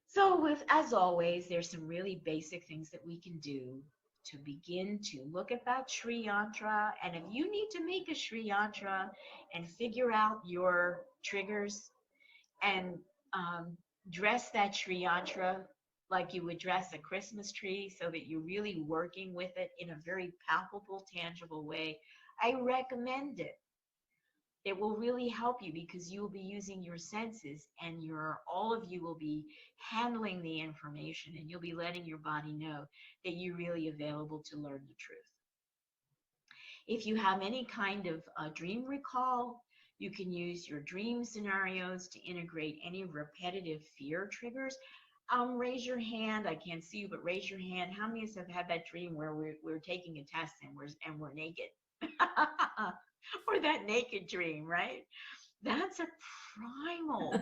So as always, there's some really basic things that we can do to begin to look at that Shri Yantra. And if you need to make a Shri Yantra and figure out your triggers and dress that Shri Yantra like you would dress a Christmas tree so that you're really working with it in a very palpable, tangible way, I recommend it. It will really help you because you will be using your senses, and all of you will be handling the information, and you'll be letting your body know that you're really available to learn the truth. If you have any kind of dream recall, you can use your dream scenarios to integrate any repetitive fear triggers. Raise your hand. I can't see you, but raise your hand. How many of us have had that dream where we're taking a test and we're naked? Or that naked dream, right? That's a primal,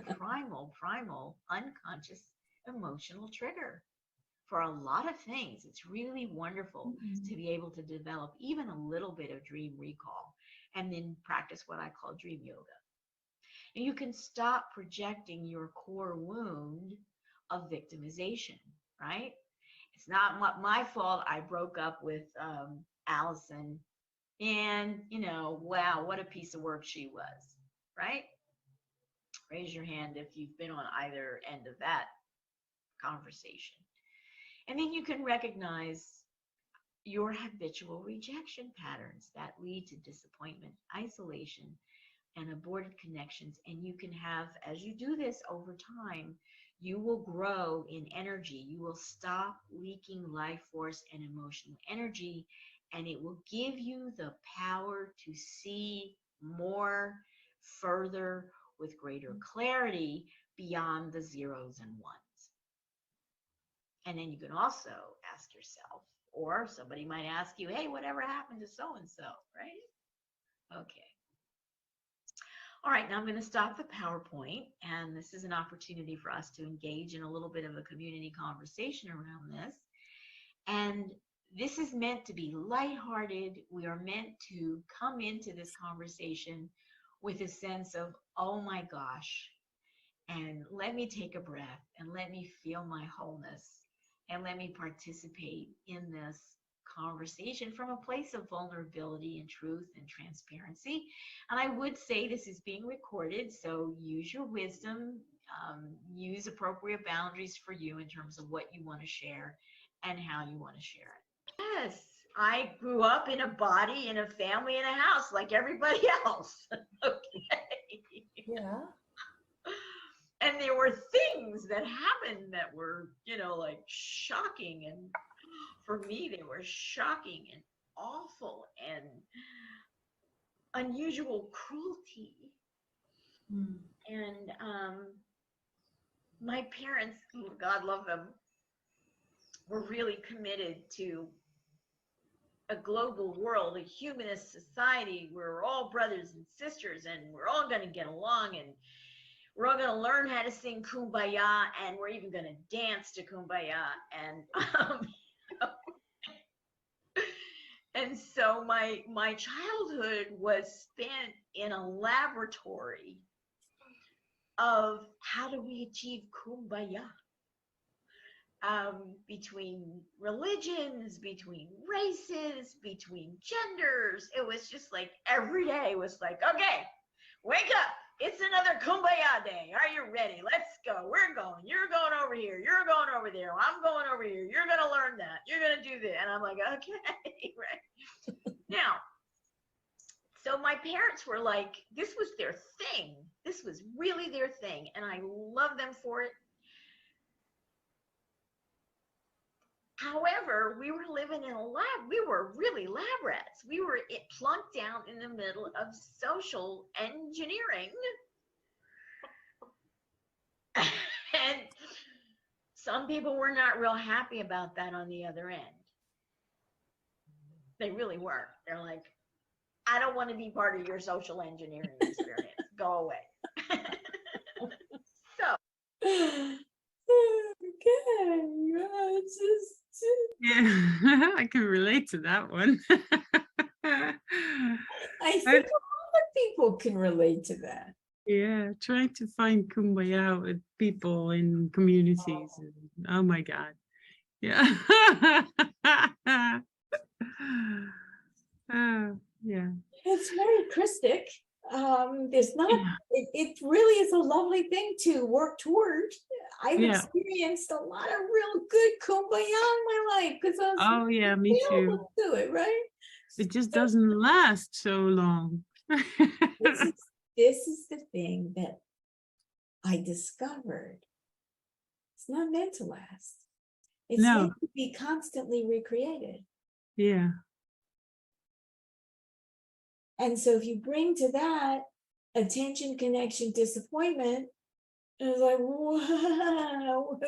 unconscious emotional trigger for a lot of things. It's really wonderful to be able to develop even a little bit of dream recall and then practice what I call dream yoga. And you can stop projecting your core wound of victimization, right? It's not my fault I broke up with Allison. And, wow, what a piece of work she was, right? Raise your hand if you've been on either end of that conversation. And then you can recognize your habitual rejection patterns that lead to disappointment, isolation, and aborted connections. And you can have, as you do this over time, you will grow in energy. You will stop leaking life force and emotional energy, and it will give you the power to see more, further, with greater clarity beyond the zeros and ones. And then you can also ask yourself, or somebody might ask you, hey, whatever happened to so-and-so, right? Okay. All right, now I'm going to stop the PowerPoint, and this is an opportunity for us to engage in a little bit of a community conversation around this. And this is meant to be lighthearted. We are meant to come into this conversation with a sense of, oh my gosh, and let me take a breath and let me feel my wholeness and let me participate in this conversation from a place of vulnerability and truth and transparency. And I would say this is being recorded, so use your wisdom, use appropriate boundaries for you in terms of what you want to share and how you want to share it. Yes, I grew up in a body, in a family, in a house like everybody else. Okay. Yeah. And there were things that happened that were, like shocking. And for me, they were shocking and awful and unusual cruelty. Mm. And my parents, God love them, were really committed to a global world, a humanist society where we're all brothers and sisters and we're all going to get along, and we're all going to learn how to sing Kumbaya, and we're even going to dance to Kumbaya. And so my childhood was spent in a laboratory of how do we achieve Kumbaya, between religions, between races, between genders. It was just like every day was like, okay, wake up. It's another Kumbaya day. Are you ready? Let's go. We're going. You're going over here. You're going over there. I'm going over here. You're going to learn that. You're going to do that. And I'm like, okay, right. Now, so my parents were like, this was their thing. This was really their thing. And I love them for it. However, we were living in a lab. We were really lab rats. We were plunked down in the middle of social engineering. And some people were not real happy about that on the other end. They really weren't. They're like, I don't want to be part of your social engineering experience. Go away. So. Okay. It's just. Yeah, I can relate to that one. I think a lot of people can relate to that. Yeah, trying to find kumbaya with people in communities. And, oh my God. Yeah. Yeah. It's very Christic. There's not, Yeah. it really is a lovely thing to work toward. I've Yeah. experienced a lot of real good kumbaya in my life because I was Oh yeah, me too. available to it, right? It just doesn't last so long. This is the thing that I discovered. It's not meant to last. It's No. meant to be constantly recreated. Yeah. And so if you bring to that attention, connection, disappointment, it's like, wow.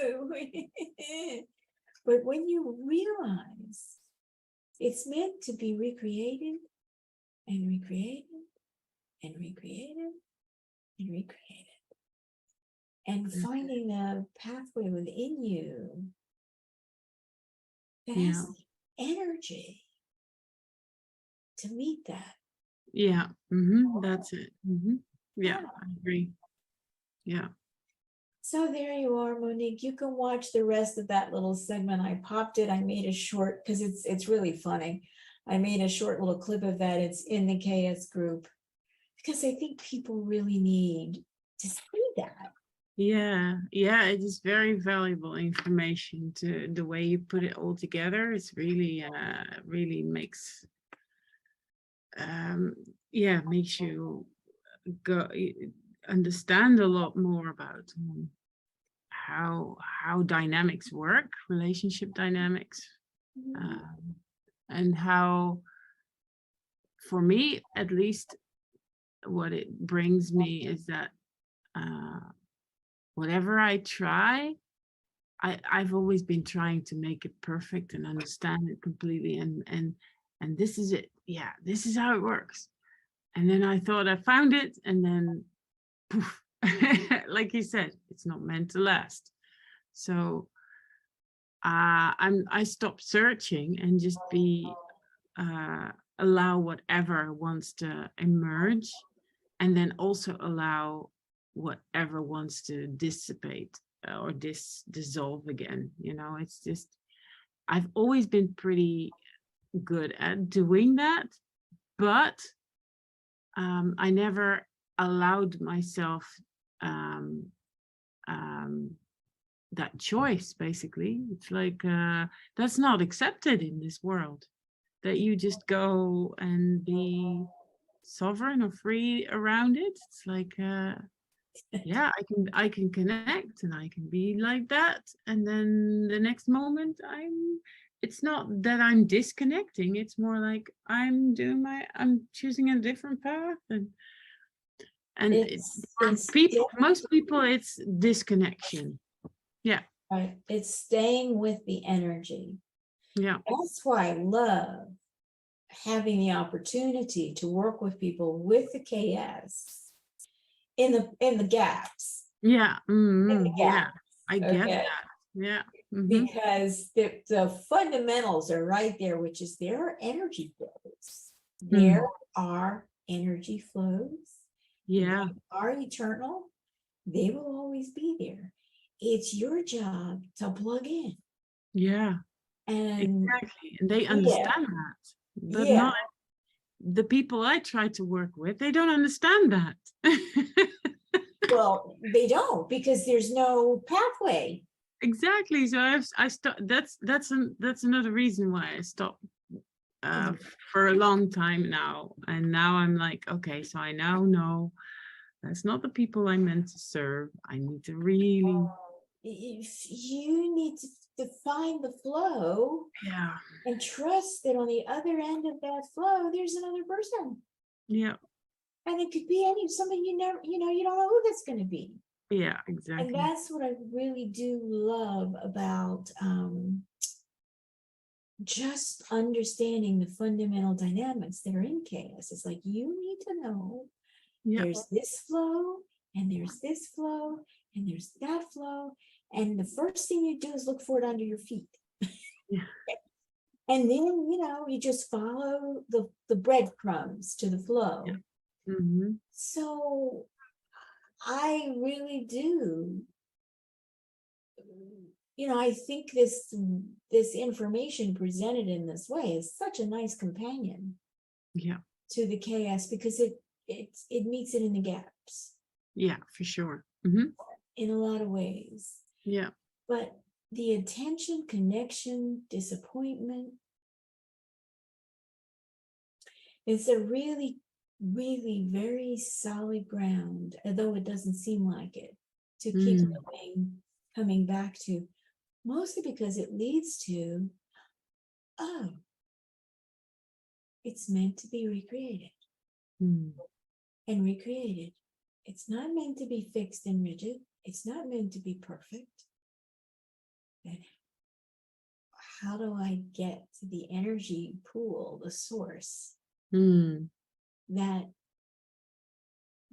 But when you realize it's meant to be recreated and recreated and recreated and recreated, and finding a pathway within you that has energy to meet that. Yeah. That's it. Yeah, I agree. Yeah. So there you are, Monique. You can watch the rest of that little segment. I popped it. I made a short because it's really funny. I made a short little clip of that. It's in the KS group because I think people really need to see that. Yeah, it is very valuable information. To the way you put it all together, it's really really makes makes you go understand a lot more about how dynamics work, relationship dynamics, and how, for me at least, what it brings me is that whatever I try, I've always been trying to make it perfect and understand it completely, and this is it. Yeah, this is how it works. And then I thought I found it, and then poof, like you said, it's not meant to last. So I stopped searching and just allow whatever wants to emerge, and then also allow whatever wants to dissipate or dissolve again. It's just, I've always been pretty good at doing that, but I never allowed myself that choice. Basically, it's like that's not accepted in this world. that you just go and be sovereign or free around it. It's like, yeah, I can connect and I can be like that. And then the next moment it's not that I'm disconnecting. It's more like I'm choosing a different path. And most people, it's disconnection. Yeah. Right. It's staying with the energy. Yeah. That's why I love having the opportunity to work with people with the KS in the gaps. Yeah. Yeah. I get Okay. that. Yeah. Because the fundamentals are right there, which is there are energy flows. There are energy flows. Yeah. They are eternal. They will always be there. It's your job to plug in. Yeah. And exactly. And they understand that. But not the people I try to work with, they don't understand that. Well, they don't, because there's no pathway. Exactly. So I stopped. That's another reason why I stopped for a long time now. And now I'm like, okay, so I now know that's not the people I meant to serve. I need to really. If you need to find the flow, Yeah. and trust that on the other end of that flow, there's another person. Yeah. And it could be something you don't know who that's going to be. Yeah, exactly. And that's what I really do love about just understanding the fundamental dynamics that are in chaos. It's like, you need to know there's this flow, and there's this flow, and there's that flow. And the first thing you do is look for it under your feet. Yeah. And then, you just follow the breadcrumbs to the flow. Yeah. So I really do, I think this information presented in this way is such a nice companion to the chaos, because it meets it in the gaps. Yeah, for sure. In a lot of ways. Yeah. But the attention, connection, disappointment, it's a really, really very solid ground, although it doesn't seem like it, to keep coming back to, mostly because it leads to, it's meant to be recreated. And recreated. It's not meant to be fixed and rigid. It's not meant to be perfect. Then how do I get to the energy pool, the source, that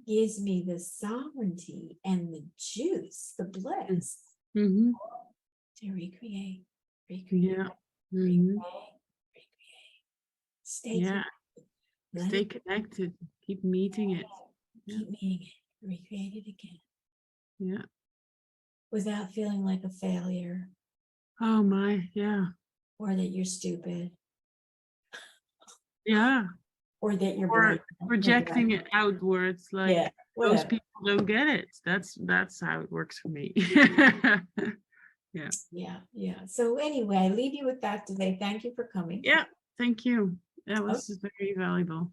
gives me the sovereignty and the juice, the bliss, to recreate. Stay connected. Keep meeting it. Keep meeting it. Recreate it again. Yeah. Without feeling like a failure. Oh my, yeah. Or that you're stupid. Yeah. Or that you're projecting it outwards, like most people don't get it. That's how it works for me. Yeah. So anyway, I leave you with that today. Thank you for coming. Yeah, thank you. That was very valuable.